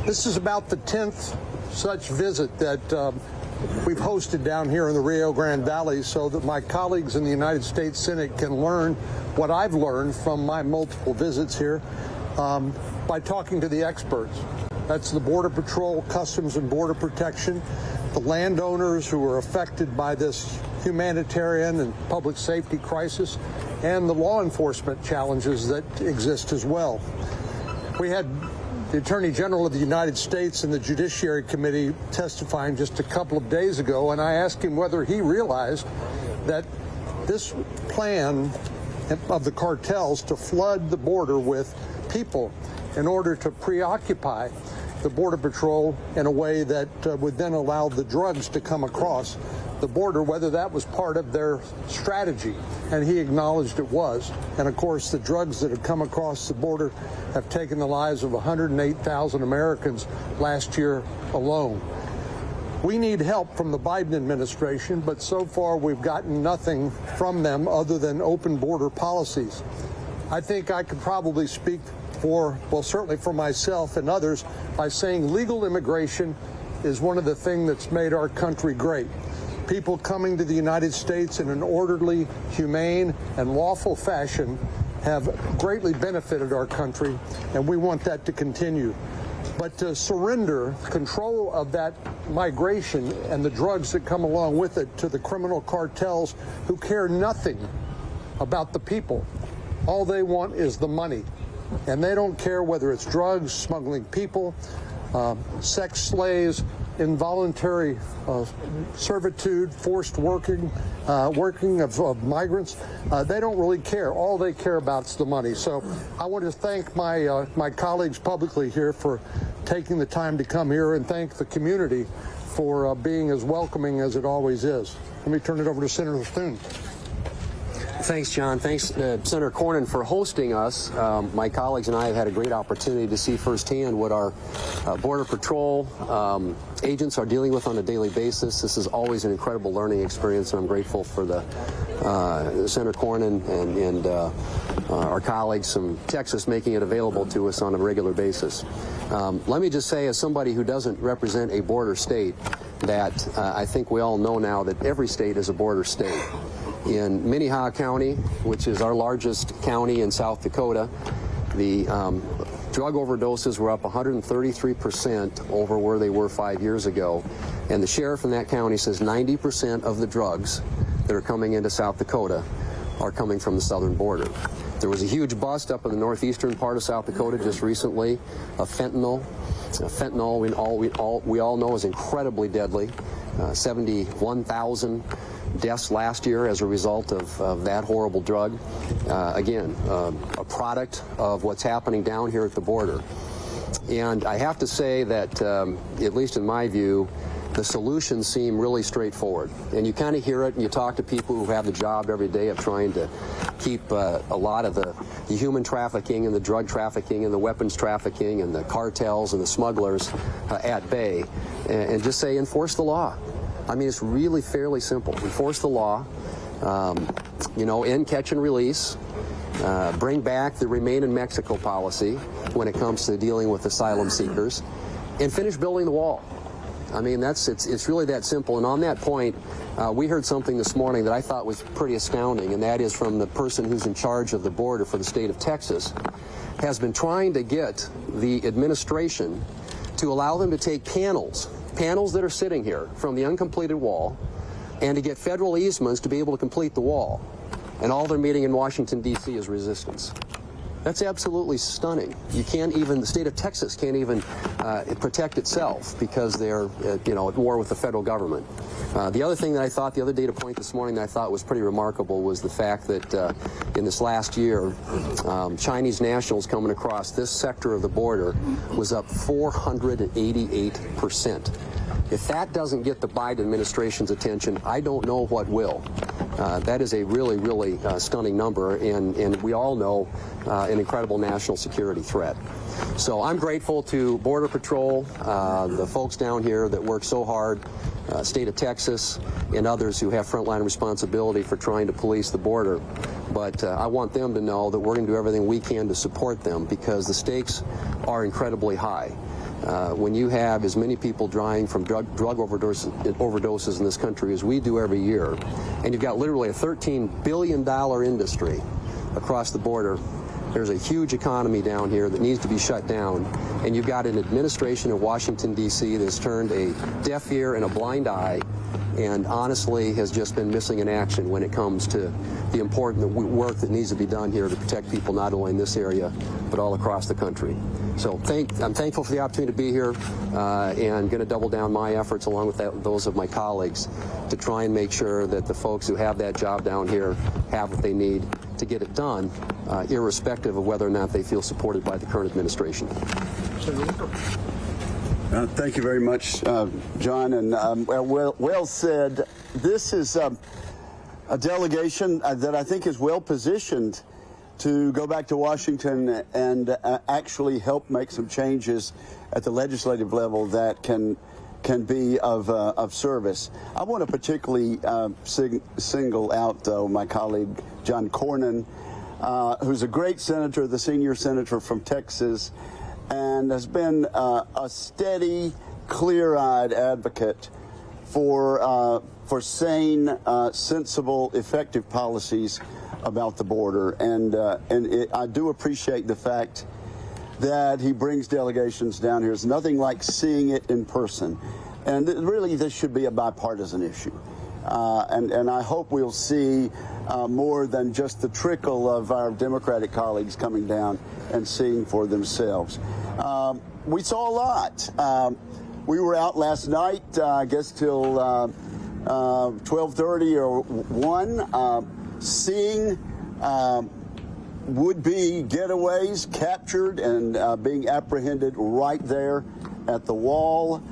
This is about the 10th such visit that we've hosted down here in the Rio Grande Valley so that my colleagues in the United States Senate can learn what I've learned from my multiple visits here by talking to the experts. That's the Border Patrol, Customs and Border Protection, the landowners who are affected by this humanitarian and public safety crisis, and the law enforcement challenges that exist as well. We had the Attorney General of the United States and the Judiciary Committee testifying just a couple of days ago, and I asked him whether he realized that this plan of the cartels to flood the border with people in order to preoccupy the Border Patrol in a way that would then allow the drugs to come across the border, whether that was part of their strategy. And he acknowledged it was. And of course, the drugs that have come across the border have taken the lives of 108,000 Americans last year alone. We need help from the Biden administration, but so far we've gotten nothing from them other than open border policies. I think I could probably speak for, well, certainly for myself and others by saying legal immigration is one of the things that's made our country great. People coming to the United States in an orderly, humane, and lawful fashion have greatly benefited our country, and we want that to continue. But to surrender control of that migration and the drugs that come along with it to the criminal cartels who care nothing about the people. All they want is the money. And they don't care whether it's drugs, smuggling people, sex slaves, involuntary servitude, forced working of migrants. They don't really care. All they care about is the money. So I want to thank my colleagues publicly here for taking the time to come here, and thank the community for being as welcoming as it always is. Let me turn it over to Senator Thune. Thanks, John. Thanks, Senator KOLN, for hosting us. My colleagues and I have had a great opportunity to see firsthand what our Border Patrol agents are dealing with on a daily basis. This is always an incredible learning experience, and I'm grateful for the Senator KOLN and our colleagues from Texas making it available to us on a regular basis. Let me just say, as somebody who doesn't represent a border state, that I think we all know now that every state is a border state. In Minnehaha County, which is our largest county in South Dakota, the drug overdoses were up 133% over where they were 5 years ago. And the sheriff in that county says 90% of the drugs that are coming into South Dakota are coming from the southern border. There was a huge bust up in the northeastern part of South Dakota just recently of fentanyl. Fentanyl, we all know, is incredibly deadly. 71,000 deaths last year as a result of that horrible drug. Again, a product of what's happening down here at the border. And I have to say that, at least in my view, the solutions seem really straightforward. And you kind of hear it and you talk to people who have the job every day of trying to keep a lot of the human trafficking and the drug trafficking and the weapons trafficking and the cartels and the smugglers at bay, and just say enforce the law. I mean, it's really fairly simple. Enforce the law, end catch and release, bring back the Remain in Mexico policy when it comes to dealing with asylum seekers, and finish building the wall. I mean, it's really that simple. And on that point, we heard something this morning that I thought was pretty astounding, and that is from the person who's in charge of the border for the state of Texas, has been trying to get the administration to allow them to take panels that are sitting here from the uncompleted wall, and to get federal easements to be able to complete the wall. And all they're meeting in Washington, D.C. is resistance. That's absolutely stunning. You can't even, the state of Texas can't even protect itself because they're, at war with the federal government. The other thing that I thought, the other data point this morning that I thought was pretty remarkable was the fact that in this last year, Chinese nationals coming across this sector of the border was up 488%. If that doesn't get the Biden administration's attention, I don't know what will. That is a really, really stunning number, and we all know an incredible national security threat. So I'm grateful to Border Patrol, the folks down here that work so hard, state of Texas, and others who have frontline responsibility for trying to police the border. But I want them to know that we're going to do everything we can to support them, because the stakes are incredibly high. When you have as many people dying from drug overdoses in this country as we do every year, and you've got literally a $13 billion industry across the border, there's a huge economy down here that needs to be shut down, and you've got an administration in Washington, D.C. that's turned a deaf ear and a blind eye, and honestly has just been missing in action when it comes to the important work that needs to be done here to protect people not only in this area but all across the country. So I'm thankful for the opportunity to be here, and going to double down my efforts along with those of my colleagues to try and make sure that the folks who have that job down here have what they need to get it done, irrespective of whether or not they feel supported by the current administration. Thank you very much, John, and well said. This is a delegation that I think is well positioned to go back to Washington and actually help make some changes at the legislative level that can be of service. I want to particularly single out, though, my colleague John Cornyn, who's a great senator, the senior senator from Texas, and has been a steady, clear-eyed advocate for sane, sensible, effective policies about the border. And I do appreciate the fact that he brings delegations down here. It's nothing like seeing it in person. And really, this should be a bipartisan issue. And I hope we'll see more than just the trickle of our Democratic colleagues coming down and seeing for themselves. We saw a lot. We were out last night, I guess till 12:30 or 1, seeing would-be getaways captured and being apprehended right there at the wall.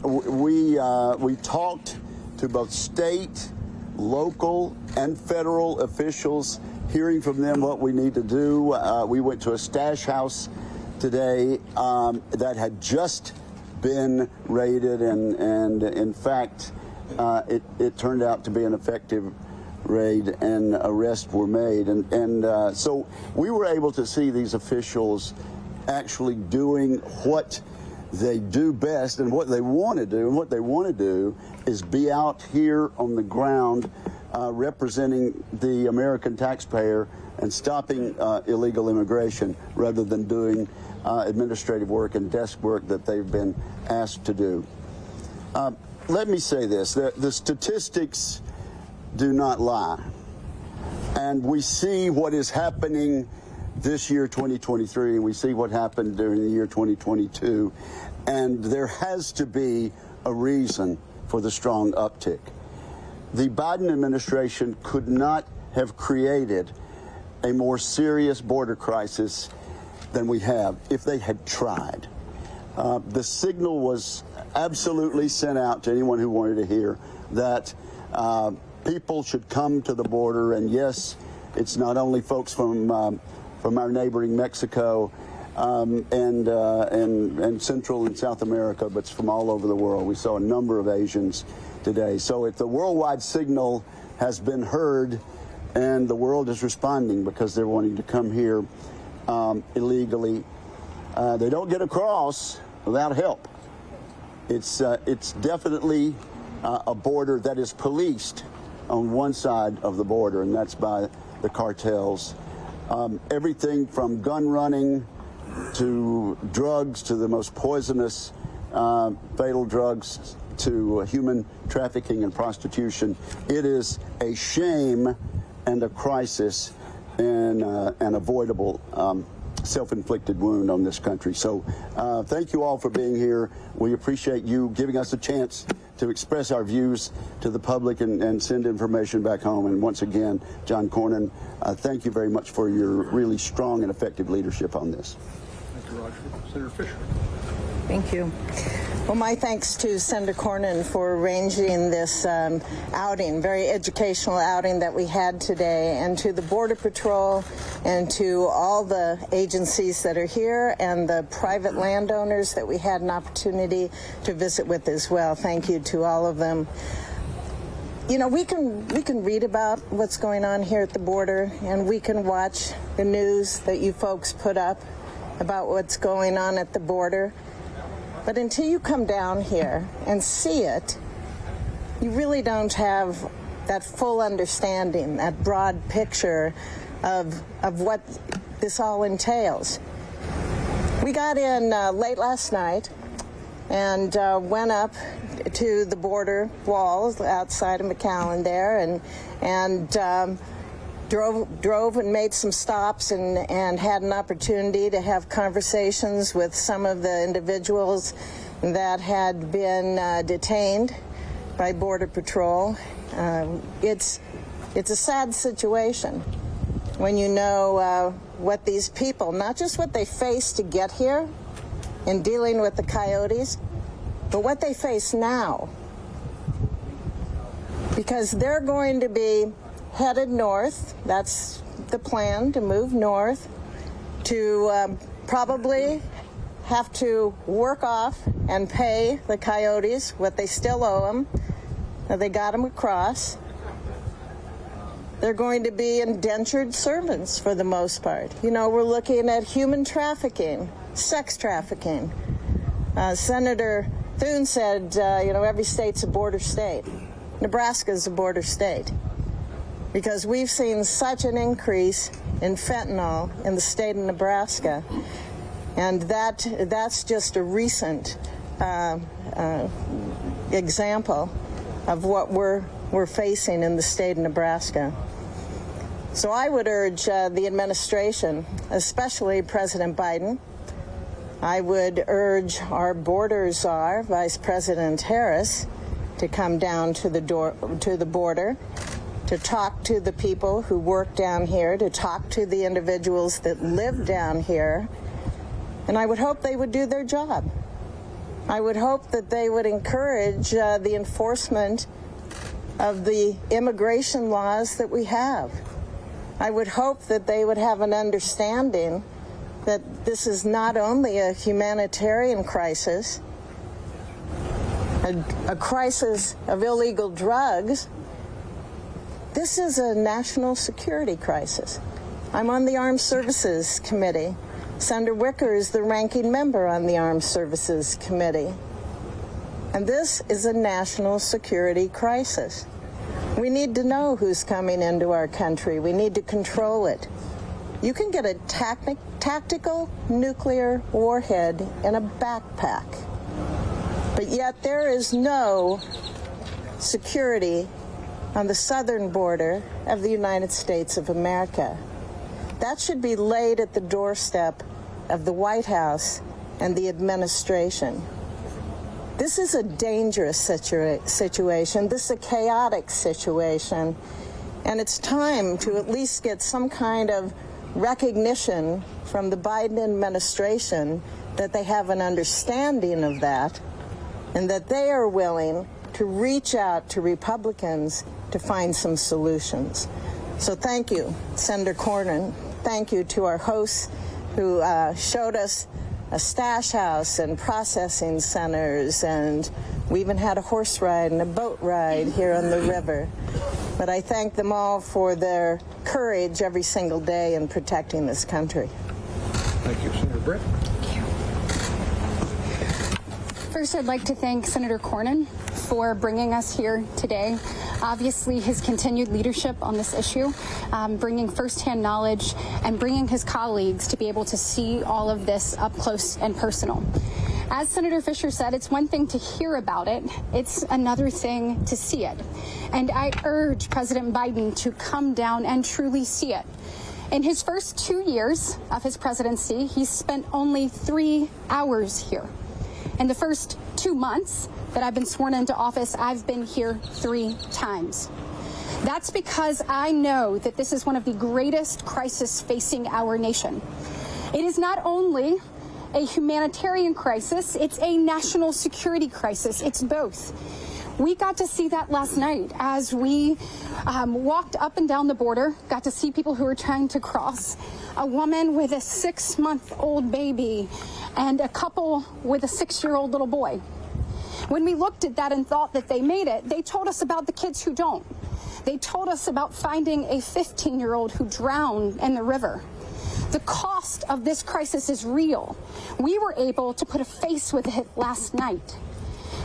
We talked to both state, local, and federal officials, hearing from them what we need to do. We went to a stash house today that had just been raided, and in fact, it turned out to be an effective raid, and arrests were made. And so we were able to see these officials actually doing what they do best and what they want to do. And what they want to do is be out here on the ground representing the American taxpayer and stopping illegal immigration rather than doing administrative work and desk work that they've been asked to do. Let me say this, the statistics do not lie. And we see what is happening this year, 2023, and we see what happened during the year 2022. And there has to be a reason for the strong uptick. The Biden administration could not have created a more serious border crisis than we have if they had tried. The signal was absolutely sent out to anyone who wanted to hear that people should come to the border. And yes, it's not only folks from our neighboring Mexico and Central and South America, but it's from all over the world. We saw a number of Asians today. So if the worldwide signal has been heard, and the world is responding because they're wanting to come here illegally, they don't get across without help. It's definitely a border that is policed on one side of the border, and that's by the cartels. Everything from gun running to drugs, to the most poisonous fatal drugs, to human trafficking and prostitution. It is a shame and a crisis and an avoidable self-inflicted wound on this country. So thank you all for being here. We appreciate you giving us a chance to express our views to the public and send information back home. And once again, John Cornyn, thank you very much for your really strong and effective leadership on this. Thank you, Roger. Senator Fischer. Thank you. Well, my thanks to Senator Cornyn for arranging this outing, very educational outing that we had today, and to the Border Patrol and to all the agencies that are here and the private landowners that we had an opportunity to visit with as well. Thank you to all of them. you know, we can read about what's going on here at the border, and we can watch the news that you folks put up about what's going on at the border. But until you come down here and see it, you really don't have that full understanding, that broad picture of what this all entails. We got in late last night and went up to the border walls outside of McAllen there, and drove and made some stops and had an opportunity to have conversations with some of the individuals that had been detained by Border Patrol. It's a sad situation when you know what these people, not just what they faced to get here in dealing with the coyotes, but what they face now. Because they're going to be headed north. That's the plan, to move north, to probably have to work off and pay the coyotes what they still owe them. They got them across. They're going to be indentured servants for the most part. You know, we're looking at human trafficking, sex trafficking. Senator Thune said, you know, every state's a border state. Nebraska's a border state, because we've seen such an increase in fentanyl in the state of Nebraska, and that's just a recent example of what we're facing in the state of Nebraska. So I would urge the administration, especially President Biden. I would urge our border czar, Vice President Harris, to come down to the border, to talk to the people who work down here, to talk to the individuals that live down here. And I would hope they would do their job. I would hope that they would encourage the enforcement of the immigration laws that we have. I would hope that they would have an understanding that this is not only a humanitarian crisis, a crisis of illegal drugs. This is a national security crisis. I'm on the Armed Services Committee. Senator Wicker is the ranking member on the Armed Services Committee. And this is a national security crisis. We need to know who's coming into our country. We need to control it. You can get a tactical nuclear warhead in a backpack, but yet there is no security on the southern border of the United States of America. That should be laid at the doorstep of the White House and the administration. This is a dangerous situation. This is a chaotic situation. And it's time to at least get some kind of recognition from the Biden administration that they have an understanding of that, and that they are willing to reach out to Republicans to find some solutions. So thank you, Senator Cornyn. Thank you to our hosts who showed us a stash house and processing centers, and we even had a horse ride and a boat ride here on the river. But I thank them all for their courage every single day in protecting this country. Thank you, Senator Britt. First, I'd like to thank Senator Cornyn for bringing us here today. Obviously, his continued leadership on this issue, bringing firsthand knowledge and bringing his colleagues to be able to see all of this up close and personal. As Senator Fischer said, it's one thing to hear about it, it's another thing to see it. And I urge President Biden to come down and truly see it. In his first 2 years of his presidency, he spent only 3 hours here. In the first 2 months that I've been sworn into office, I've been here 3 times. That's because I know that this is one of the greatest crises facing our nation. It is not only a humanitarian crisis, it's a national security crisis. It's both. We got to see that last night as we walked up and down the border, got to see people who were trying to cross, a woman with a 6-month-old baby and a couple with a 6-year-old little boy. When we looked at that and thought that they made it, they told us about the kids who don't. They told us about finding a 15-year-old who drowned in the river. The cost of this crisis is real. We were able to put a face with it last night.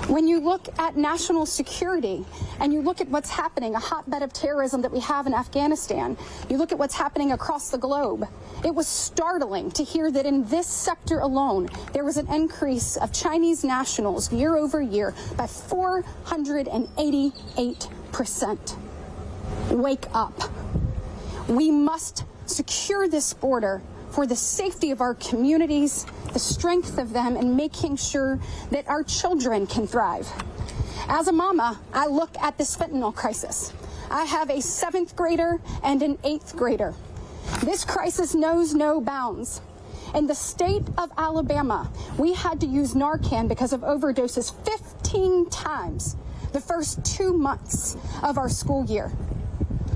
When you look at national security and you look at what's happening, a hotbed of terrorism that we have in Afghanistan, you look at what's happening across the globe, it was startling to hear that in this sector alone, there was an increase of Chinese nationals year over year by 488%. Wake up. We must secure this border for the safety of our communities, the strength of them, and making sure that our children can thrive. As a mama, I look at this fentanyl crisis. I have a 7th grader and an 8th grader. This crisis knows no bounds. In the state of Alabama, we had to use Narcan because of overdoses 15 times the first 2 months of our school year.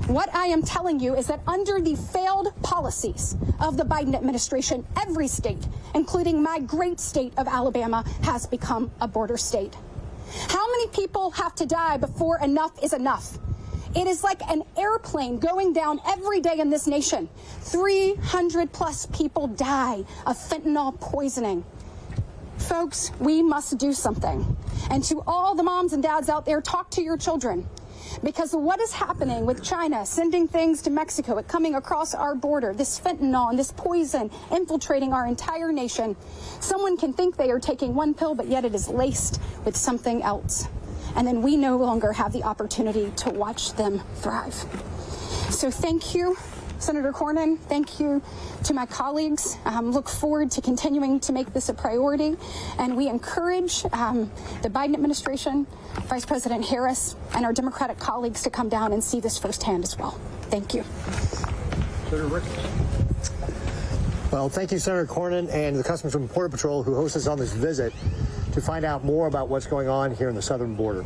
What I am telling you is that under the failed policies of the Biden administration, every state, including my great state of Alabama, has become a border state. How many people have to die before enough is enough? It is like an airplane going down every day in this nation. 300 plus people die of fentanyl poisoning. Folks, we must do something. And to all the moms and dads out there, talk to your children. Because what is happening with China sending things to Mexico, it coming across our border, this fentanyl and this poison infiltrating our entire nation, someone can think they are taking one pill, but yet it is laced with something else. And then we no longer have the opportunity to watch them thrive. So thank you, Senator Cornyn. Thank you to my colleagues. Look forward to continuing to make this a priority. And we encourage the Biden administration, Vice President Harris, and our Democratic colleagues to come down and see this firsthand as well. Thank you. Senator Ricketts. Well, thank you, Senator Cornyn and the Customs and Border Patrol who hosted us on this visit to find out more about what's going on here in the southern border.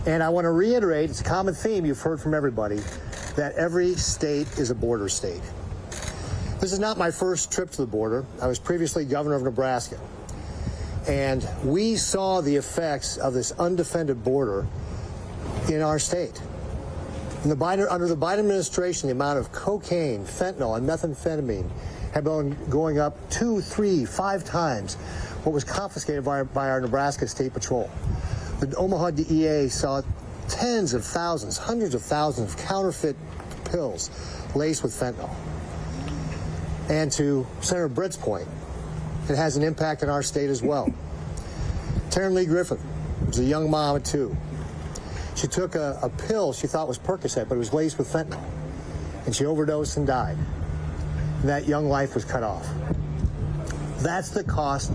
And I want to reiterate, it's a common theme you've heard from everybody, that every state is a border state. This is not my first trip to the border. I was previously governor of Nebraska. And we saw the effects of this undefended border in our state. Under the Biden administration, the amount of cocaine, fentanyl, and methamphetamine have been going up 2, 3, 5 times what was confiscated by our Nebraska State Patrol. The Omaha DEA saw tens of thousands, hundreds of thousands of counterfeit pills laced with fentanyl. And to Senator Britt's point, it has an impact in our state as well. Taryn Lee Griffin was a young mom at 2. She took a pill she thought was Percocet, but it was laced with fentanyl. And she overdosed and died. And that young life was cut off. That's the cost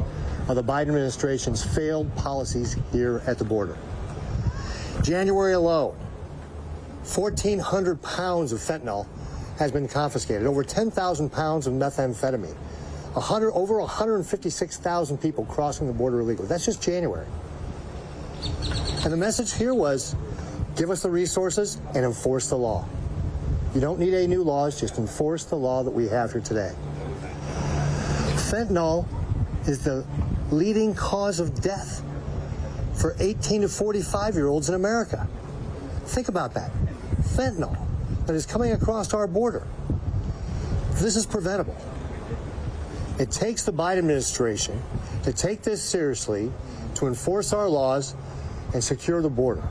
of the Biden administration's failed policies here at the border. January alone, 1,400 pounds of fentanyl has been confiscated, over 10,000 pounds of methamphetamine, over 156,000 people crossing the border illegally. That's just January. And the message here was, give us the resources and enforce the law. You don't need any new laws, just enforce the law that we have here today. Fentanyl is the leading cause of death for 18 to 45-year-olds in America. Think about that. Fentanyl that is coming across our border. This is preventable. It takes the Biden administration to take this seriously, to enforce our laws and secure the border.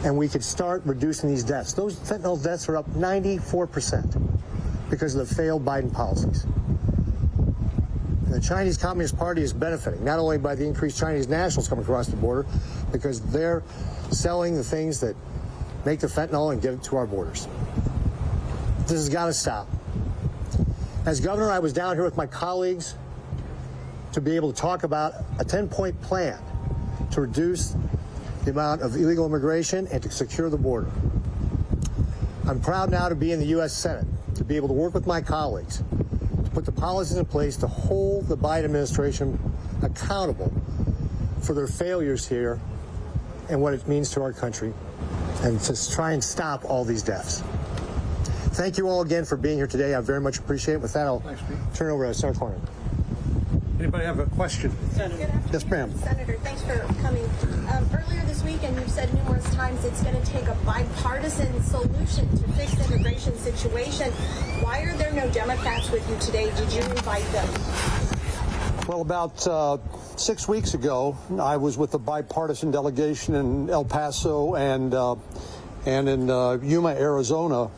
And we could start reducing these deaths. Those fentanyl deaths are up 94% because of the failed Biden policies. And the Chinese Communist Party is benefiting, not only by the increased Chinese nationals coming across the border, because they're selling the things that make the fentanyl and get it to our borders. This has got to stop. As governor, I was down here with my colleagues to be able to talk about a 10-point plan to reduce the amount of illegal immigration and to secure the border. I'm proud now to be in the U.S. Senate, to be able to work with my colleagues, to put the policies in place to hold the Biden administration accountable for their failures here and what it means to our country, and to try and stop all these deaths. Thank you all again for being here today. I very much appreciate it. With that, I'll turn it over to Senator Cornyn. Anybody have a question? Senator. Yes, ma'am. Senator, thanks for coming. Earlier this week, and you've said numerous times, it's going to take a bipartisan solution to fix the immigration situation. Why are there no Democrats with you today? Did you invite them? Well, about 6 weeks ago, I was with a bipartisan delegation in El Paso and in Yuma, Arizona.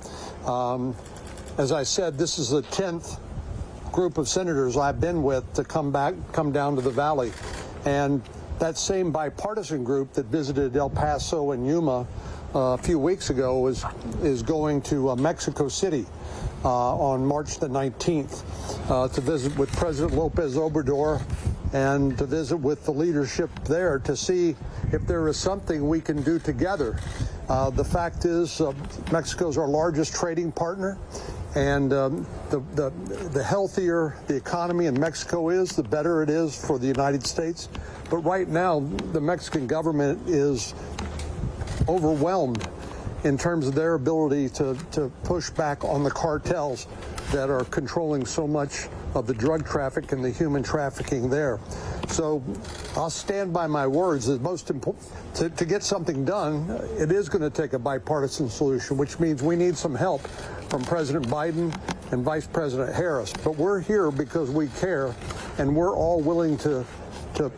As I said, this is the 10th group of senators I've been with to come down to the Valley. And that same bipartisan group that visited El Paso and Yuma a few weeks ago is going to Mexico City on March the 19th to visit with President Lopez Obrador and to visit with the leadership there to see if there is something we can do together. The fact is, Mexico is our largest trading partner, and the healthier the economy in Mexico is, the better it is for the United States. But right now, the Mexican government is overwhelmed in terms of their ability to push back on the cartels that are controlling so much of the drug traffic and the human trafficking there. So I'll stand by my words. The most important to get something done, it is going to take a bipartisan solution, which means we need some help from President Biden and Vice President Harris. But we're here because we care, and we're all willing to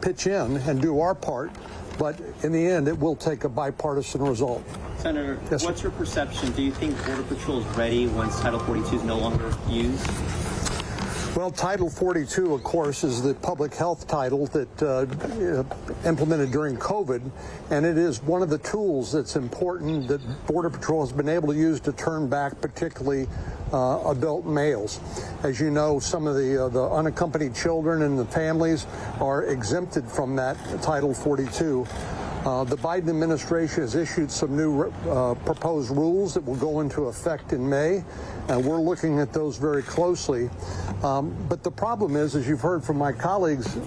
pitch in and do our part. But in the end, it will take a bipartisan result. Senator, yes, what's your perception? Do you think Border Patrol is ready once Title 42 is no longer used? Well, Title 42, of course, is the public health title that implemented during COVID, and it is one of the tools that's important that Border Patrol has been able to use to turn back particularly adult males. As you know, some of the unaccompanied children and the families are exempted from that Title 42. The Biden administration has issued some new proposed rules that will go into effect in May, and we're looking at those very closely. But the problem is, as you've heard from my colleagues,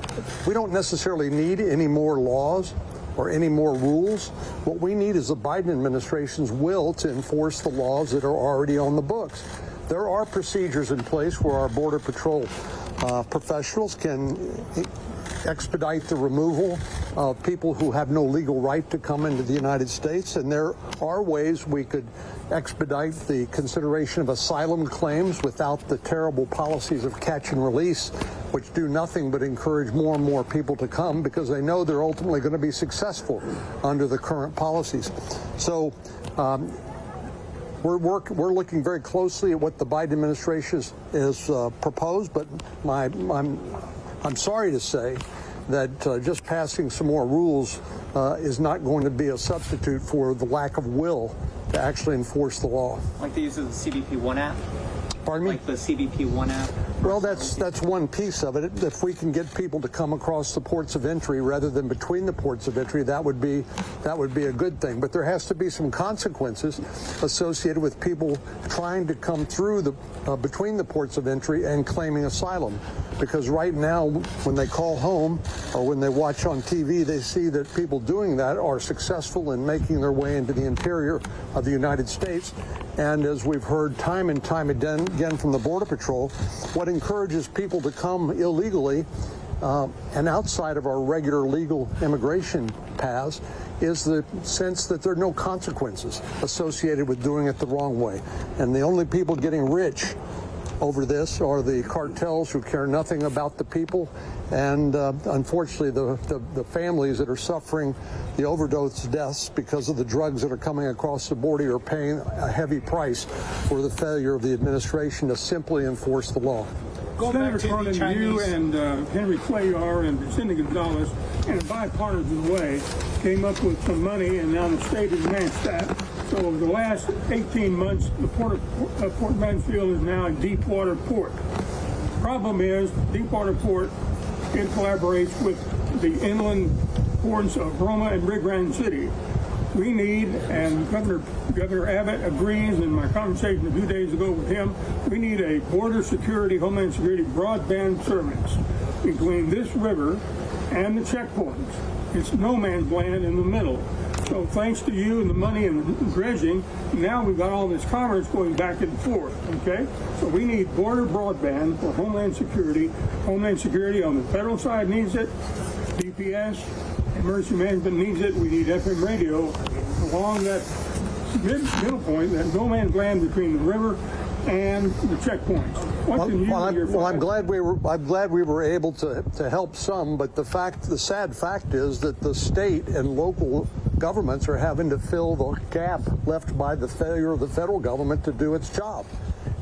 we don't necessarily need any more laws or any more rules. What we need is the Biden administration's will to enforce the laws that are already on the books. There are procedures in place where our Border Patrol professionals can expedite the removal of people who have no legal right to come into the United States, and there are ways we could expedite the consideration of asylum claims without the terrible policies of catch and release, which do nothing but encourage more and more people to come because they know they're ultimately going to be successful under the current policies. So we're looking very closely at what the Biden administration has proposed, but I'm sorry to say that just passing some more rules is not going to be a substitute for the lack of will to actually enforce the law. Like the use of the CBP One app? Pardon me? Like the CBP One app? Well, that's one piece of it. If we can get people to come across the ports of entry rather than between the ports of entry, that would be a good thing. But there has to be some consequences associated with people trying to come through between the ports of entry and claiming asylum. Because right now, when they call home or when they watch on TV, they see that people doing that are successful in making their way into the interior of the United States. And as we've heard time and time again from the Border Patrol, what encourages people to come illegally and outside of our regular legal immigration paths is the sense that there are no consequences associated with doing it the wrong way. And the only people getting rich over this are the cartels who care nothing about the people, and unfortunately the families that are suffering the overdose deaths because of the drugs that are coming across the border are paying a heavy price for the failure of the administration to simply enforce the law. Senator Cornyn, you and Henry Cuellar and Cindy Gonzalez, in a bipartisan way, came up with some money, and now the state has matched that. So over the last 18 months, the Port Mansfield is now a deep water port. Problem is, Deepwater Port, it collaborates with the inland ports of Roma and Rio Grande City. We need, and Governor Abbott agrees in my conversation a few days ago with him, we need a border security, homeland security broadband service between this river and the checkpoints. It's no man's land in the middle. So thanks to you and the money and the dredging, now we've got all this commerce going back and forth, okay? So we need border broadband for Homeland Security. Homeland Security on the federal side needs it. DPS, Emergency Management needs it. We need FM radio along that middle point, that no man's land between the river and the checkpoints. What can you do here? Well, I'm glad we were able to help some, but the sad fact is that the state and local governments are having to fill the gap left by the failure of the federal government to do its job.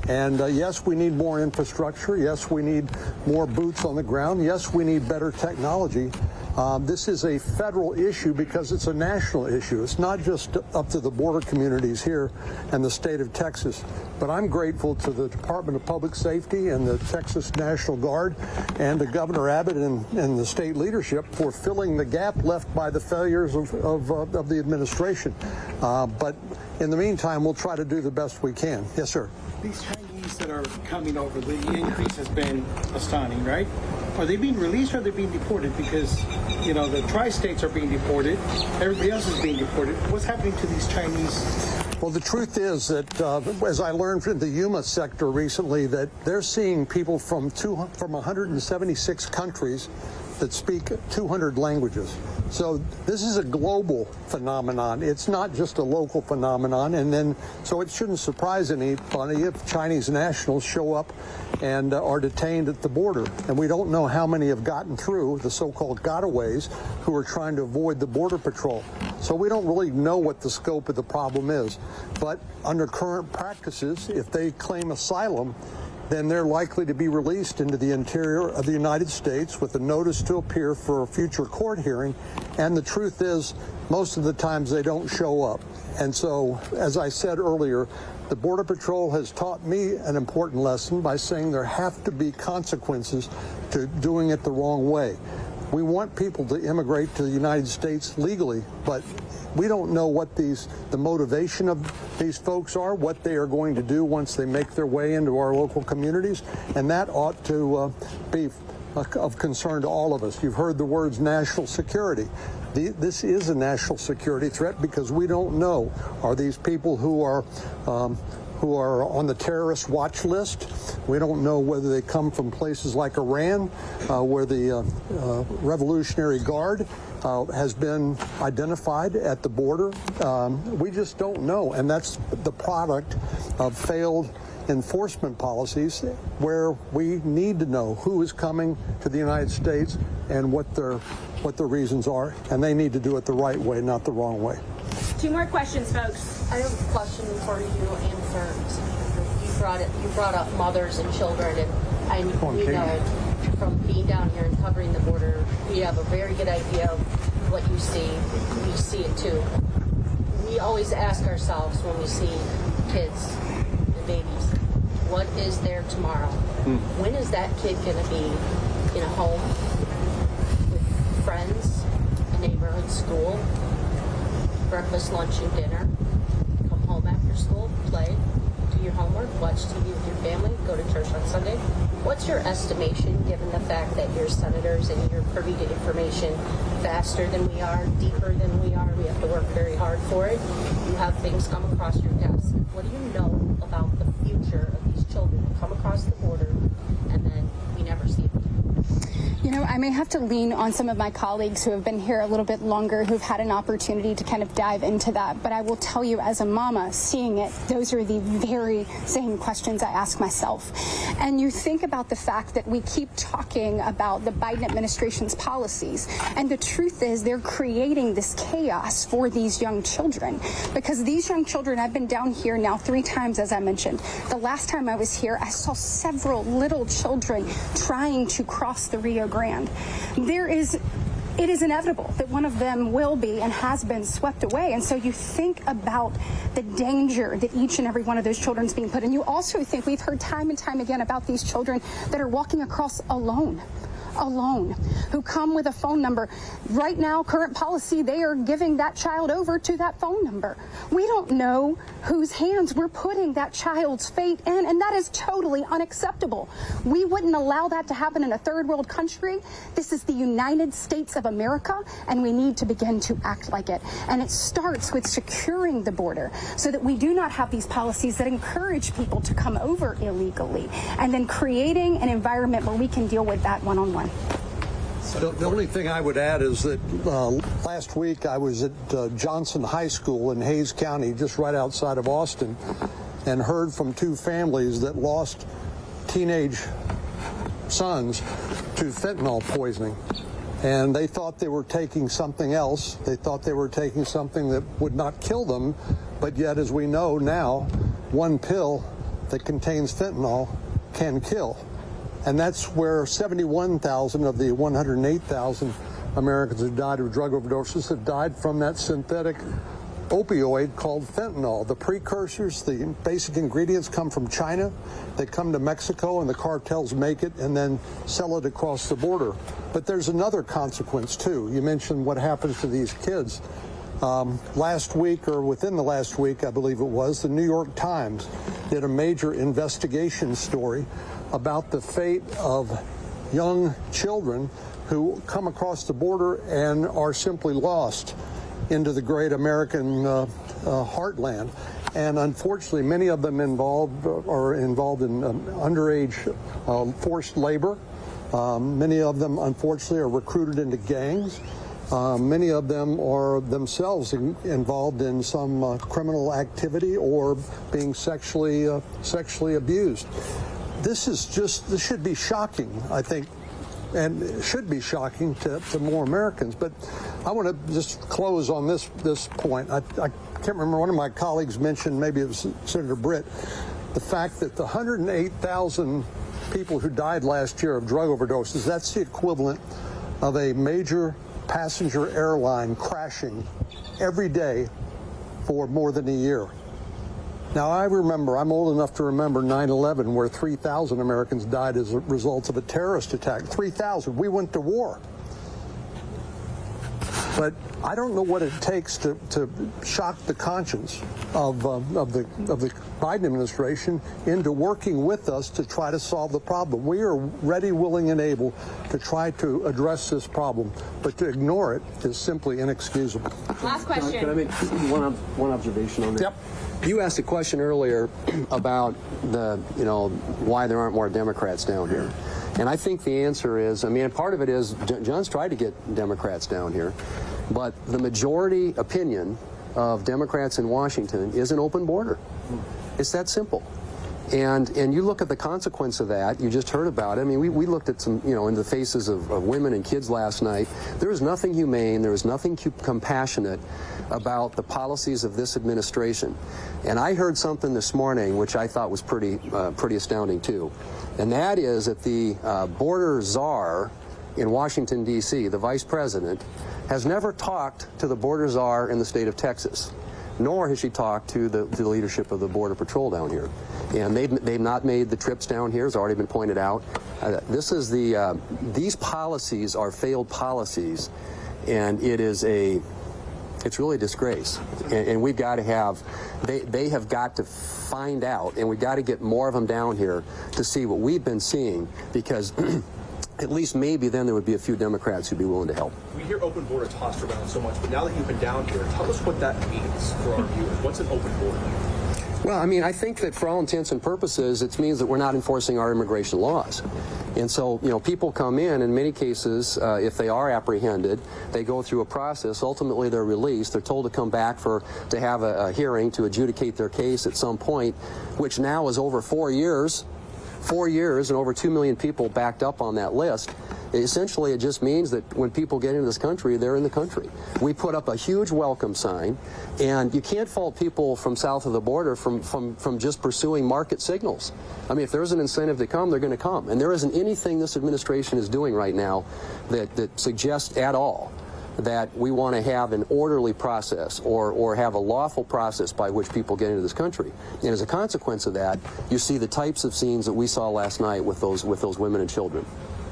And yes, we need more infrastructure. Yes, we need more boots on the ground. Yes, we need better technology. This is a federal issue because it's a national issue. It's not just up to the border communities here and the state of Texas. But I'm grateful to the Department of Public Safety and the Texas National Guard and to Governor Abbott and the state leadership for filling the gap left by the failures of the administration. But in the meantime, we'll try to do the best we can. Yes, sir. These Chinese that are coming over, the increase has been astounding, right? Are they being released or are they being deported? Because, you know, the tri-states are being deported. Everybody else is being deported. What's happening to these Chinese? Well, the truth is that, as I learned from the Yuma sector recently, that they're seeing people from 176 countries that speak 200 languages. So this is a global phenomenon. It's not just a local phenomenon. And then, so it shouldn't surprise anybody if Chinese nationals show up and are detained at the border. And we don't know how many have gotten through, the so-called gotaways, who are trying to avoid the Border Patrol. So we don't really know what the scope of the problem is. But under current practices, if they claim asylum, then they're likely to be released into the interior of the United States with a notice to appear for a future court hearing. And the truth is, most of the times they don't show up. And so, as I said earlier, the Border Patrol has taught me an important lesson by saying there have to be consequences to doing it the wrong way. We want people to immigrate to the United States legally, but we don't know what the motivation of these folks are, what they are going to do once they make their way into our local communities, and that ought to be of concern to all of us. You've heard the words national security. This is a national security threat because we don't know, are these people who are on the terrorist watch list? We don't know whether they come from places like Iran, where the Revolutionary Guard has been identified at the border. We just don't know, and that's the product of failed enforcement policies where we need to know who is coming to the United States and what their reasons are, and they need to do it the right way, not the wrong way. 2 more questions, folks. I have a question for you and you brought up mothers and children, and we know from being down here and covering the border, we have a very good idea of what you see. We see it too. We always ask ourselves when we see kids and babies, what is there tomorrow? When is that kid going to be in a home with friends, a neighborhood school, breakfast, lunch, and dinner, come home after school, play, do your homework, watch TV with your family, go to church on Sunday? What's your estimation, given the fact that you're senators and you're privy to information faster than we are, deeper than we are? We have to work very hard for it. You have things come across your desk. What do you know about the future of these children who come across the border and then we never see them? You know, I may have to lean on some of my colleagues who have been here a little bit longer, who've had an opportunity to kind of dive into that. But I will tell you, as a mama, seeing it, those are the very same questions I ask myself. And you think about the fact that we keep talking about the Biden administration's policies. And the truth is they're creating this chaos for these young children. Because these young children, I've been down here now 3 times, as I mentioned. The last time I was here, I saw several little children trying to cross the Rio Grande. It is inevitable that one of them will be and has been swept away. And so you think about the danger that each and every one of those children is being put in. You also think, we've heard time and time again about these children that are walking across alone. alone, who come with a phone number. Right now, current policy, they are giving that child over to that phone number. We don't know whose hands we're putting that child's fate in, and that is totally unacceptable. We wouldn't allow that to happen in a third world country. This is the United States of America, and we need to begin to act like it. And it starts with securing the border so that we do not have these policies that encourage people to come over illegally, and then creating an environment where we can deal with that one-on-one. The only thing I would add is that last week I was at Johnson High School in Hayes County, just right outside of Austin, and heard from two families that lost teenage sons to fentanyl poisoning. And they thought they were taking something else. They thought they were taking something that would not kill them, but yet, as we know now, one pill that contains fentanyl can kill. And that's where 71,000 of the 108,000 Americans who died of drug overdoses have died from that synthetic opioid called fentanyl. The precursors, the basic ingredients, come from China. They come to Mexico, and the cartels make it and then sell it across the border. But there's another consequence, too. You mentioned what happens to these kids. Last week, or within the last week, I believe it was, the New York Times did a major investigation story about the fate of young children who come across the border and are simply lost into the great American heartland. And unfortunately, many of them are involved in underage forced labor. Many of them, unfortunately, are recruited into gangs. Many of them are themselves involved in some criminal activity or being sexually abused. This should be shocking, I think, and it should be shocking to more Americans. But I want to just close on this point. I can't remember, one of my colleagues mentioned, maybe it was Senator Britt, the fact that the 108,000 people who died last year of drug overdoses, that's the equivalent of a major passenger airline crashing every day for more than a year. Now, I'm old enough to remember 9/11, where 3,000 Americans died as a result of a terrorist attack. 3,000. We went to war. But I don't know what it takes to shock the conscience of the Biden administration into working with us to try to solve the problem. We are ready, willing, and able to try to address this problem, but to ignore it is simply inexcusable. Last question. Can I make one observation on that? Yep. You asked a question earlier about why there aren't more Democrats down here. And I think the answer is, part of it is John's tried to get Democrats down here, but the majority opinion of Democrats in Washington is an open border. It's that simple. And you look at the consequence of that. You just heard about it. We looked at some, in the faces of women and kids last night. There was nothing humane. There was nothing compassionate about the policies of this administration. And I heard something this morning which I thought was pretty astounding too. And that is that the border czar in Washington, D.C., the vice president, has never talked to the border czar in the state of Texas, nor has she talked to the leadership of the Border Patrol down here. And they've not made the trips down here, as already been pointed out. These policies are failed policies, and it's really a disgrace. And we've got to they have got to find out, and we've got to get more of them down here to see what we've been seeing, because at least maybe then there would be a few Democrats who'd be willing to help. We hear open border tossed around so much, but now that you've been down here, tell us what that means for our viewers. What's an open border? Well, I think that for all intents and purposes, it means that we're not enforcing our immigration laws. And so, people come in many cases, if they are apprehended, they go through a process. Ultimately, they're released. They're told to come back to have a hearing to adjudicate their case at some point, which now is over 4 years. 4 years and over 2 million people backed up on that list. Essentially, it just means that when people get into this country, they're in the country. We put up a huge welcome sign, and you can't fault people from south of the border from just pursuing market signals. If there's an incentive to come, they're going to come. And there isn't anything this administration is doing right now that suggests at all that we want to have an orderly process or have a lawful process by which people get into this country. And as a consequence of that, you see the types of scenes that we saw last night with those women and children.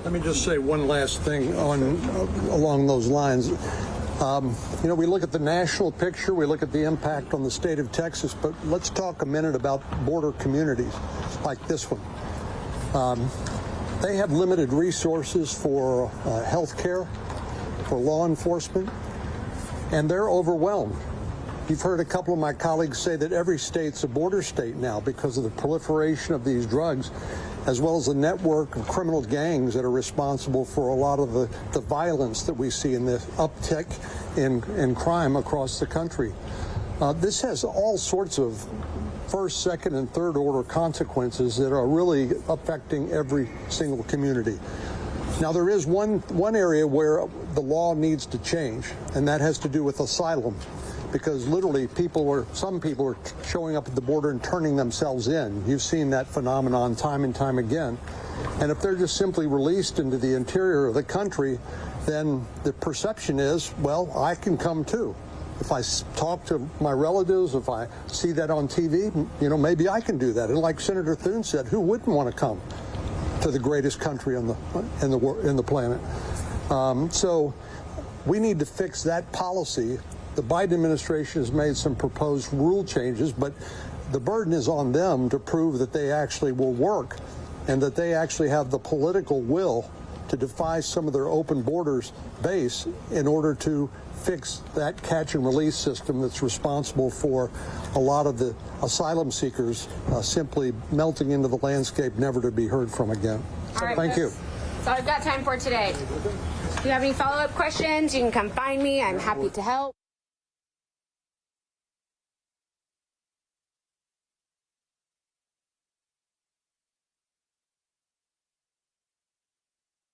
Let me just say one last thing along those lines. You know, we look at the national picture, we look at the impact on the state of Texas, but let's talk a minute about border communities like this one. They have limited resources for health care, for law enforcement, and they're overwhelmed. You've heard a couple of my colleagues say that every state's a border state now because of the proliferation of these drugs, as well as the network of criminal gangs that are responsible for a lot of the violence that we see in the uptick in crime across the country. This has all sorts of first, second, and third order consequences that are really affecting every single community. Now, there is one area where the law needs to change, and that has to do with asylum, because literally some people are showing up at the border and turning themselves in. You've seen that phenomenon time and time again. And if they're just simply released into the interior of the country, then the perception is, well, I can come too. If I talk to my relatives, if I see that on TV, you know, maybe I can do that. And like Senator Thune said, who wouldn't want to come to the greatest country in the planet? So we need to fix that policy. The Biden administration has made some proposed rule changes, but the burden is on them to prove that they actually will work and that they actually have the political will to defy some of their open borders base in order to fix that catch and release system that's responsible for a lot of the asylum seekers simply melting into the landscape, never to be heard from again. All right, thank you. That's all I've got time for today. If you have any follow-up questions, you can come find me. I'm happy to help.